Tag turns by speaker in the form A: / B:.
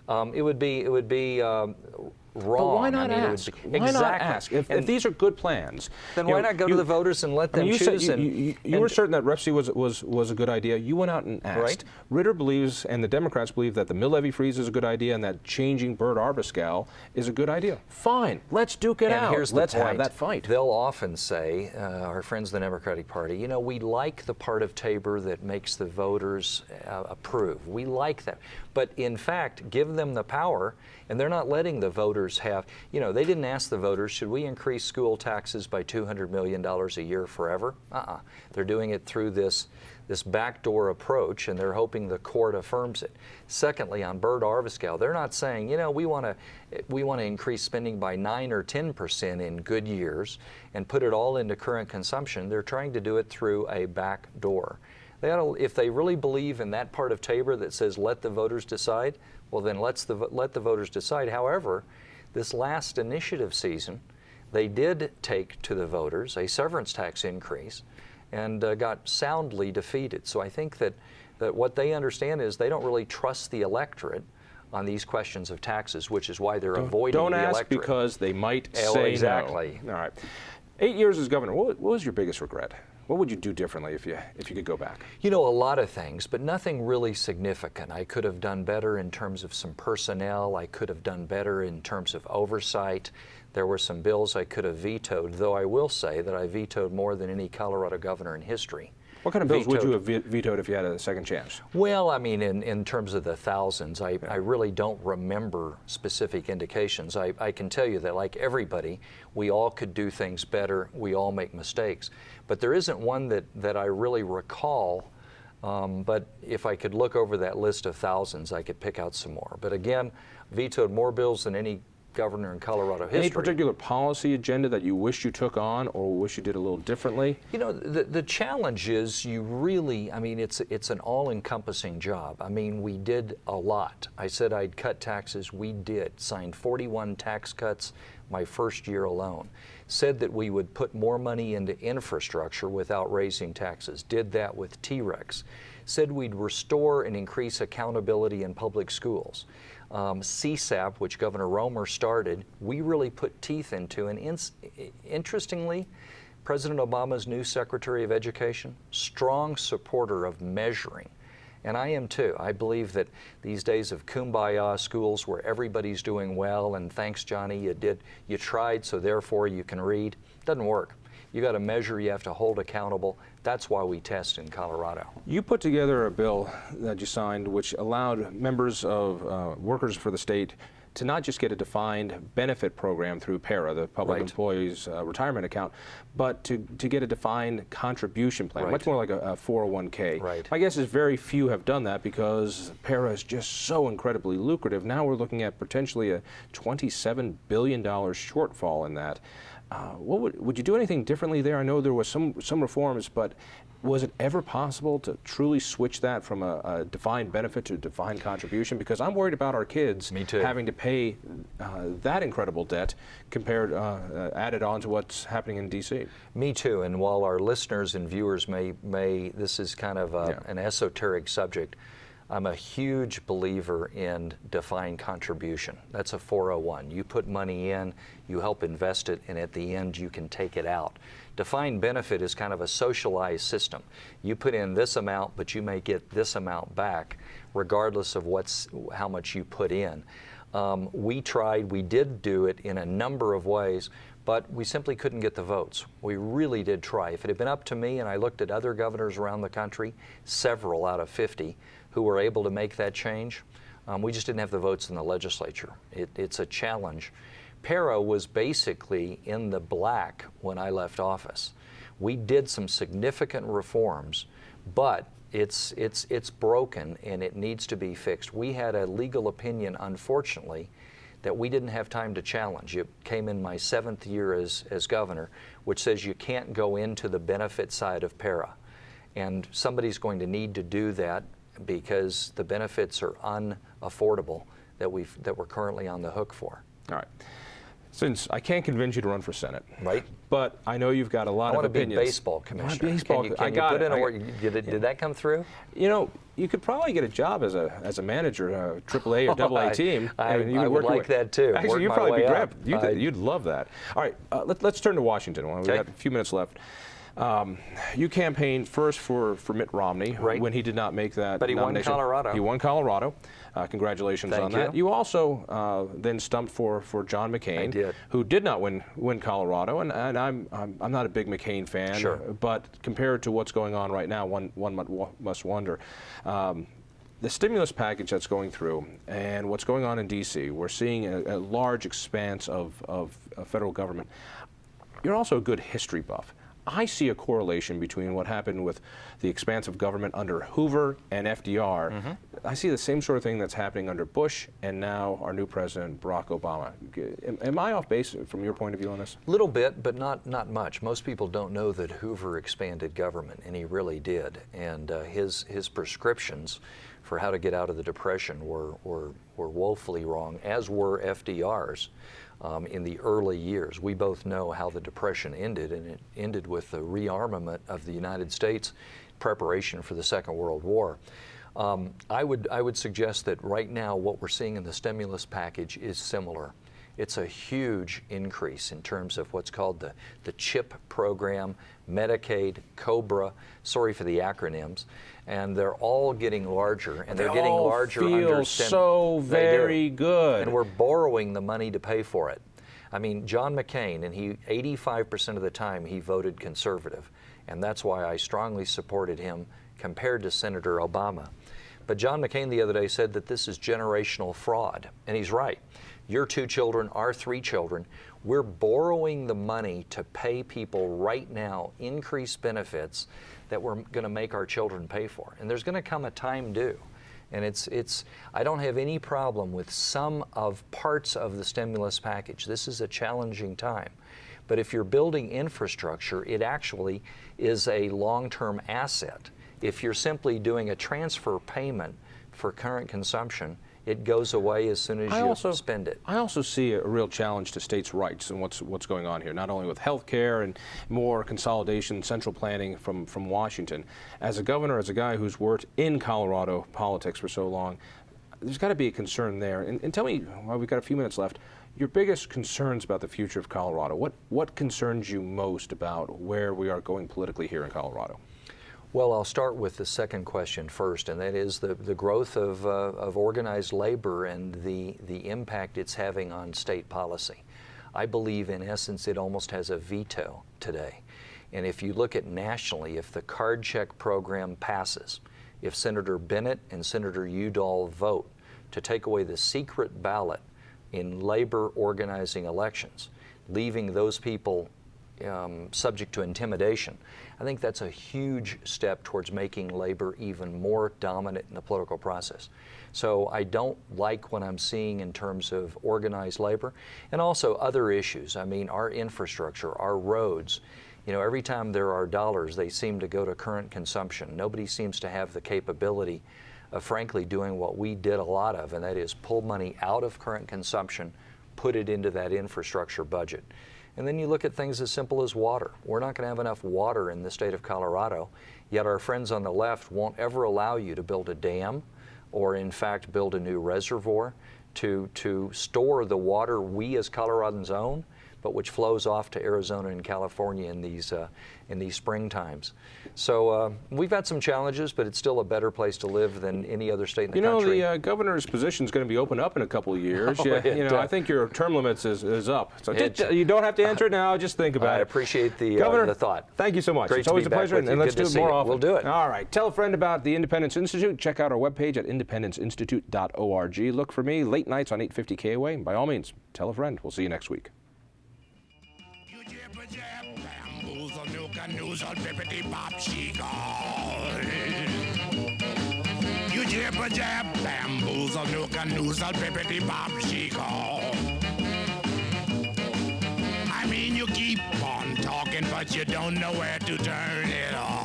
A: It would be wrong.
B: But why not
A: I mean,
B: ask?
A: Why
B: not
A: exactly.
B: ask? If these are good plans,
A: then why not go to the voters and let them choose?
B: You were certain that Rep C was a good idea. You went out and asked.
A: Right.
B: Ritter believes, and the Democrats believe, that the mill levy freeze is a good idea and that changing Byrd Arbuscal is a good idea. Fine, let's duke it out. Let's have that fight.
A: They'll often say, our friends in the Democratic Party, you know, we like the part of Tabor that makes the voters approve. We like that. But in fact, give them the power, and they're not letting the voters have, you know, they didn't ask the voters, should we increase school taxes by $200 million a year forever? They're doing it through this backdoor approach, and they're hoping the court affirms it. Secondly, on Byrd Arbuscal, they're not saying, you know, we want to increase spending by 9 or 10% in good years and put it all into current consumption. They're trying to do it through a back door. They ought to, if they really believe in that part of Tabor that says let the voters decide, well then let the voters decide. However, this last initiative season, they did take to the voters a severance tax increase and got soundly defeated. So I think that what they understand is they don't really trust the electorate on these questions of taxes, which is why they're avoiding the electorate.
B: Don't ask because they might say
A: exactly.
B: no. All right. 8 years as governor, what was your biggest regret? What would you do differently if you could go back?
A: You know, a lot of things, but nothing really significant. I could have done better in terms of some personnel. I could have done better in terms of oversight. There were some bills I could have vetoed, though I will say that I vetoed more than any Colorado governor in history.
B: What kind of bills would you have vetoed if you had a second chance?
A: Well, I mean, in terms of the thousands, I really don't remember specific indications. I can tell you that, like everybody, we all could do things better. We all make mistakes. But there isn't one that I really recall. But if I could look over that list of thousands, I could pick out some more. But again, vetoed more bills than any governor in Colorado history.
B: Any particular policy agenda that you wish you took on or wish you did a little differently?
A: You know, the challenge is you really, I mean, it's an all-encompassing job. I mean, we did a lot. I said I'd cut taxes. We did. Signed 41 tax cuts my first year alone. Said that we would put more money into infrastructure without raising taxes. Did that with T-Rex. Said we'd restore and increase accountability in public schools. CSAP, which Governor Romer started, we really put teeth into. And interestingly, President Obama's new Secretary of Education, strong supporter of measuring. And I am too. I believe that these days of kumbaya schools where everybody's doing well and thanks Johnny, you tried, so therefore you can read, doesn't work. You got to measure, you have to hold accountable. That's why we test in Colorado.
B: You put together a bill that you signed which allowed members of workers for the state to not just get a defined benefit program through PARA, the Public Employees Retirement Account, but to get a defined contribution plan, much more like a 401k.
A: Right.
B: My guess is very few have done that because PARA is just so incredibly lucrative. Now we're looking at potentially a $27 billion shortfall in that. Would you do anything differently there? I know there was some reforms, but was it ever possible to truly switch that from a defined benefit to a defined contribution? Because I'm worried about our kids having to pay that incredible debt compared, added on to what's happening in D.C.
A: Me too, and while our listeners and viewers may this is kind of an esoteric subject, I'm a huge believer in defined contribution. That's a 401. You put money in, you help invest it, and at the end you can take it out. Defined benefit is kind of a socialized system. You put in this amount, but you may get this amount back, regardless of how much you put in. We did do it in a number of ways, but we simply couldn't get the votes. We really did try. If it had been up to me and I looked at other governors around the country, several out of 50, who were able to make that change, we just didn't have the votes in the legislature. It's a challenge. PARA was basically in the black when I left office. We did some significant reforms, but it's broken and it needs to be fixed. We had a legal opinion, unfortunately, that we didn't have time to challenge. It came in my 7th year as governor, which says you can't go into the benefit side of PARA. And somebody's going to need to do that because the benefits are unaffordable that we're currently on the hook for.
B: All right. Since I can't convince you to run for Senate,
A: right?
B: But I know you've got a lot of opinions.
A: I want to be baseball commissioner.
B: Baseball.
A: Can you put in a word? Did that come through?
B: You know, you could probably get a job as a manager, a AAA or AA team.
A: I would like that too.
B: Actually, you'd probably be great. You'd love that. All right, let's turn to Washington. We've got a few minutes left. You campaigned first for Mitt Romney when he did not make that nomination.
A: But he won Colorado.
B: He won Colorado. Congratulations on that. You also then stumped for John McCain, who did not win Colorado, and I'm not a big McCain fan.
A: Sure.
B: But compared to what's going on right now, one must wonder. The stimulus package that's going through and what's going on in D.C., we're seeing a large expanse of federal government. You're also a good history buff. I see a correlation between what happened with the expanse of government under Hoover and FDR. Mm-hmm. I see the same sort of thing that's happening under Bush and now our new president, Barack Obama. Am I off base from your point of view on this?
A: A little bit, but not much. Most people don't know that Hoover expanded government, and he really did. And his prescriptions for how to get out of the Depression were woefully wrong, as were FDR's. In the early years. We both know how the Depression ended, and it ended with the rearmament of the United States, preparation for the Second World War. I would suggest that right now what we're seeing in the stimulus package is similar. It's a huge increase in terms of what's called the CHIP program, Medicaid, COBRA, sorry for the acronyms, and they're all getting larger, and they're getting larger under
B: so very good.
A: And we're borrowing the money to pay for it. I mean, John McCain, and 85% of the time he voted conservative, and that's why I strongly supported him compared to Senator Obama. But John McCain the other day said that this is generational fraud, and he's right. Your 2 children, our 3 children, we're borrowing the money to pay people right now increased benefits that we're going to make our children pay for. And there's going to come a time due. And I don't have any problem with some of parts of the stimulus package. This is a challenging time. But if you're building infrastructure, it actually is a long-term asset. If you're simply doing a transfer payment for current consumption, it goes away as soon as you spend it.
B: I also see a real challenge to states' rights and what's going on here, not only with health care and more consolidation, central planning from Washington. As a governor, as a guy who's worked in Colorado politics for so long, there's got to be a concern there. And tell me, while we've got a few minutes left, your biggest concerns about the future of Colorado. What concerns you most about where we are going politically here in Colorado?
A: Well, I'll start with the second question first, and that is the growth of organized labor and the impact it's having on state policy. I believe, in essence, it almost has a veto today. And if you look at nationally, if the card check program passes, if Senator Bennett and Senator Udall vote to take away the secret ballot in labor organizing elections, leaving those people subject to intimidation, I think that's a huge step towards making labor even more dominant in the political process. So I don't like what I'm seeing in terms of organized labor and also other issues. I mean, our infrastructure, our roads, every time there are dollars, they seem to go to current consumption. Nobody seems to have the capability of, frankly, doing what we did a lot of, and that is pull money out of current consumption, put it into that infrastructure budget. And then you look at things as simple as water. We're not going to have enough water in the state of Colorado, yet our friends on the left won't ever allow you to build a dam or, in fact, build a new reservoir to store the water we as Coloradans own, but which flows off to Arizona and California in these spring times. So we've had some challenges, but it's still a better place to live than any other state in the country.
B: The governor's position is going to be opened up in a couple of years. I think your term limits is up. So you don't have to answer it now. Just think about it.
A: I appreciate the thought.
B: Thank you so much.
A: Great
B: it's always a pleasure, and let's do it more often.
A: We'll do it.
B: All right. Tell a friend about the Independence Institute. Check out our webpage at independenceinstitute.org. Look for me late nights on 850 KOA. And by all means, tell a friend. We'll see you next week.
C: You jibber jab, bamboozle, nooka noozle, bippity bop, I mean, you keep on talking, but you don't know where to turn it off.